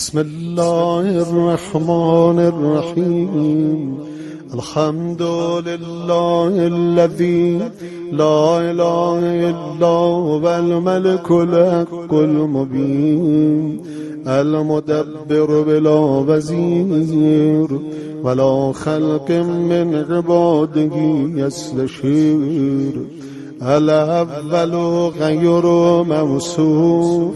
بسم الله الرحمن الرحيم. الحمد لله الذي لا إله إلا هو الملك الحق المبين المدبر بلا وزير ولا خلق من عباده يستشير. الأول غير موصوف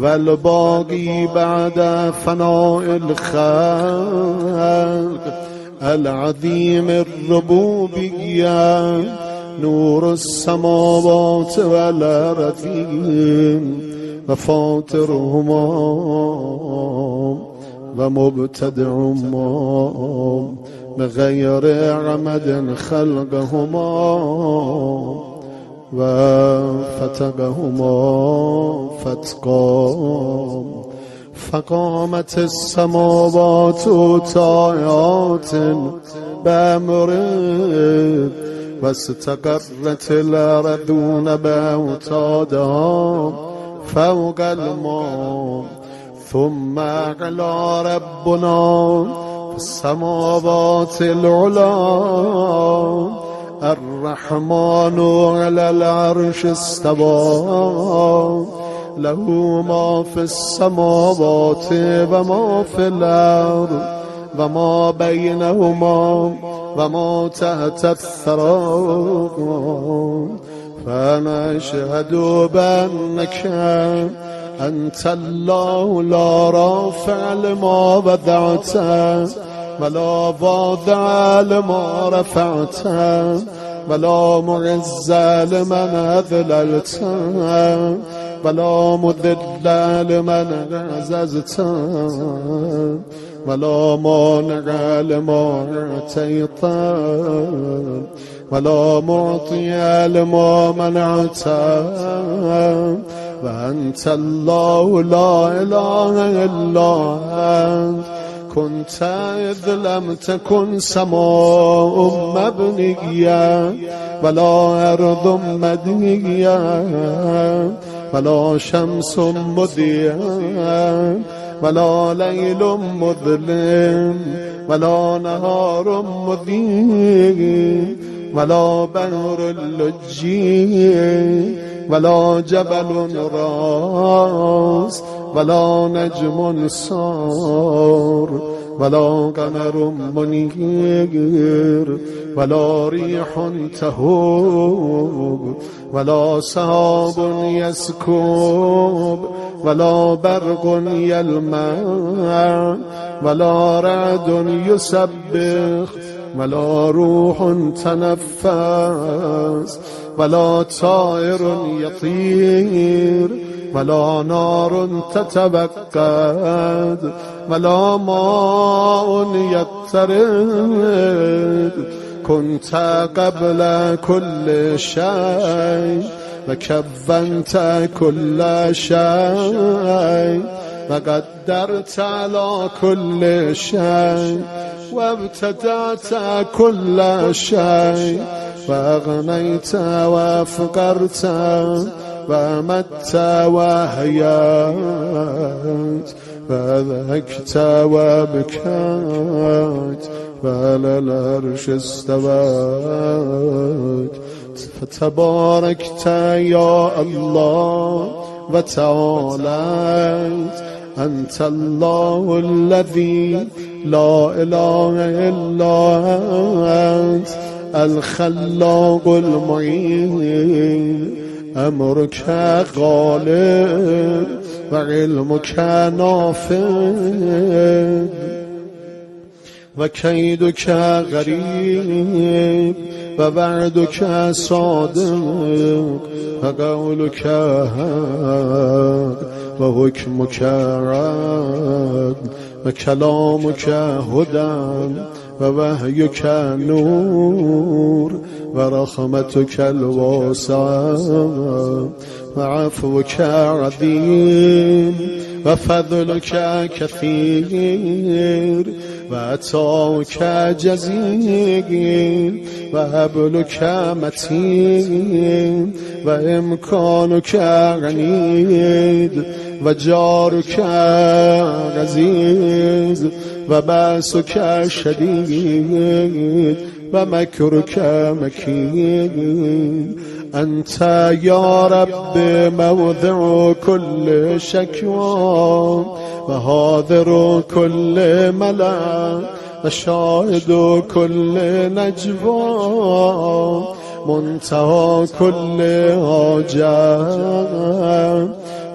والباقي بعد فناء الخلق. العظيم الربوبية نور السماوات والأرضين وفاطرهما ومبتدعهما بغير عمد خلقهما وفتقهما فتقا. فقامت السماوات طاعات بأمره واستقرت الأرضون بأوتادها فوق الماء. ثم أعلى ربنا في السماوات العلى. الرحمن على العرش استوى. له ما في السماوات وما في الأرض وما بينهما وما تحت الثرى. فأنا أشهد بأنك أنت الله لا رافع لما وضعت ولا واضع لما رفعت ولا معز لمن أذللت ولا مذل لمن عززت ولا مانع لما اعطيت ولا معطي لما منعت. وأنت الله لا إله إلا أنت. كنت إذ لم تكن سماء مبنية ولا أرض مدنية ولا شمس مضيئة ولا ليل مظلم ولا نهار مضيء ولا بحر لجي ولا جبل راس ولا نجم صار ولا قمر منير ولا ريح تهوب ولا سحاب يسكب ولا برق يلمع ولا رعد يسبح ولا روح تنفس ولا طائر يطير ولا نار تتبقد ولا ماء يضطرد. كنت قبل كل شيء وكونت كل شيء وقدرت على كل شيء وابتدعت كل شيء وأغنيت وفقرت ومت وهيات وذكت وبكيت وعلى العرش استويت. فتباركت يا الله وتعاليت. أنت الله الذي لا إله إلا أنت الخلاق المعين. أمرك غالب وعلمك نافذ وكيدك غريب ووعدك صادق وقولك حق وحكمك عدل وكلامك هدى ووحيك نور ورحمتك الواسعة وعفوك عظيم وفضلك كثير وعطاك جزيل وهبلك متين وإمكانك غنيد وجارك عزيز وبأسك شديد ومكرك مكين. أنت يا رب موضع كل شكوى وحاضر كل ملأ وشاهد كل نجوى منتهى كل حاجة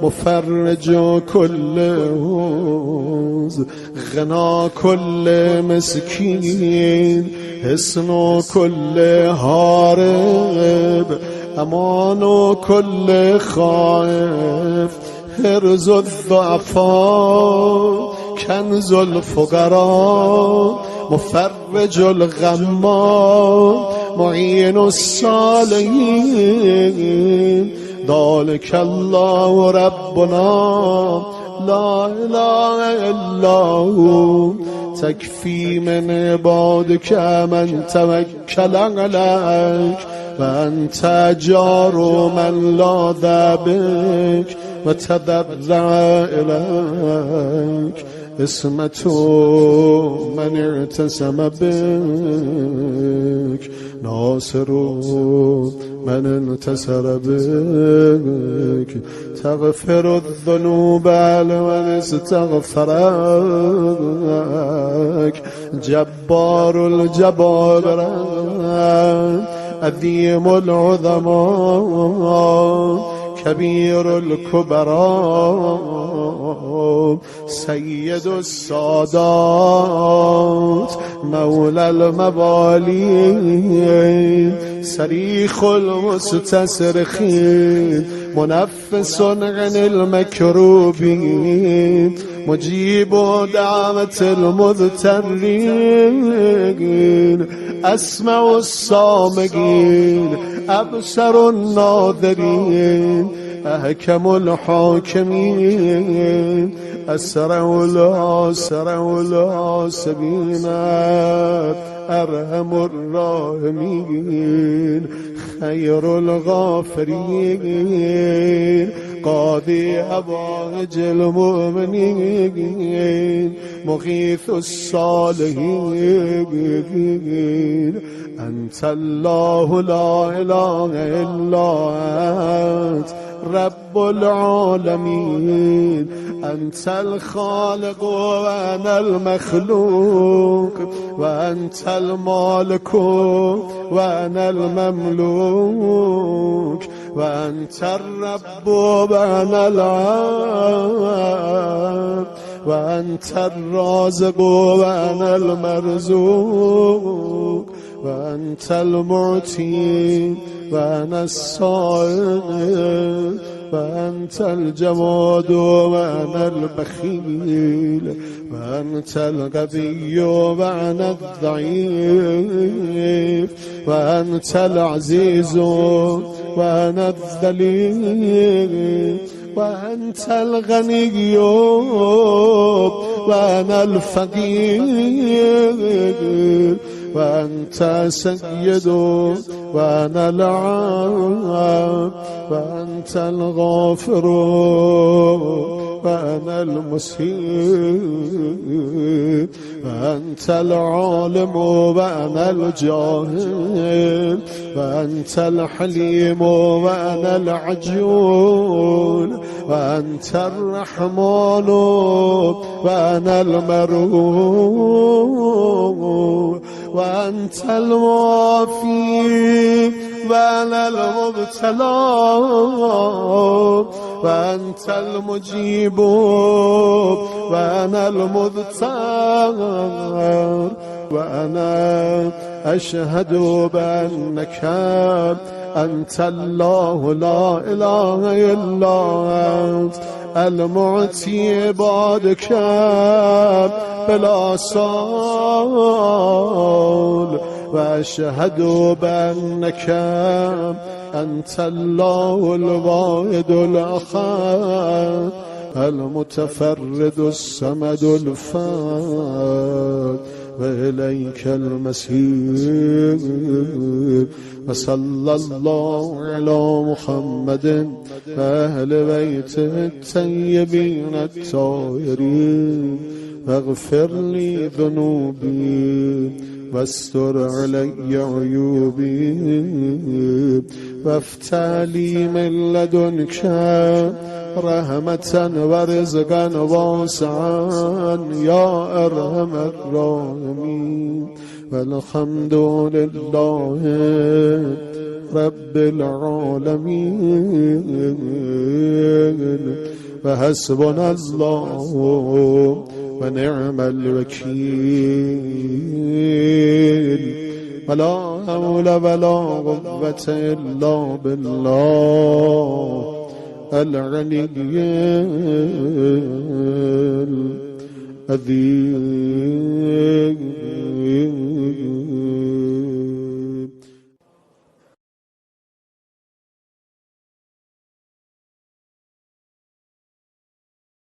مفرج كل هوز غنى كل مسكين حصن كل هارب امان كل خائف حرز الضعفاء کنز الفقراء مفرج الغماء معين الصالحين. ذلك الله ربنا لا إله إلا هو تكفي من عبادك من توكل عليك وأنت جار من لاذ بك وتضرع إليك. اسمة من اعتصم بك ناصر من انتصر بك تغفر الذنوب لمن استغفرك جبار الجبابرة عظيم العظماء كبير الكبراء سيد السادات مولى الموالين صريخ المستصرخين منفس عن المكروبين مجيب دعوة المضطرين أسمع الصامغين أبصر الناظرين أحكم الحاكمين أسرع الحاسبين أرحم الراحمين خير الغافرين قاضي حوائج المؤمنين مغيث الصالحين. أنت الله لا إله إلا أنت رب العالمين. أنت الخالق وأنا المخلوق وأنت المالك وأنا المملوك وأنت الرب وأنا العبد وأنت الرازق وأنا المرزوق وأنت المعطي وأنا الصائم وأنت الجواد وأنا البخيل وأنت الغبي وأنا الضعيف وأنت العزيز وأنا الذليل وأنت الغني وأنا الفقير وأنت سيد وأنا العبد وأنت الغافر وأنا المسيء وأنت العالم وأنا الجاهل وأنت الحليم وأنا العجول وأنت الرحمن وأنا المرحوم وأنت المعافي وأنا المبتلى وأنت المجيب وأنا المضطر وأنا أشهد بأنك أنت الله لا إله إلا أنت المعطي عبادك بلا صال وأشهد بأنك أنت الله الواحد الأحد المتفرد الصمد الفرد وإليك المسير. وصلى الله على محمد وأهل بيته الطيبين الطاهرين. واغفر لي ذنوبي واستر علي عيوبي وافتح لي من لدنك رحمة ورزقا واسعا يا أرحم الراحمين. والحمد لله رب العالمين. وحسبنا الله ونعم الوكيل. ولا حول ولا قوة إلا بالله العلي العظيم.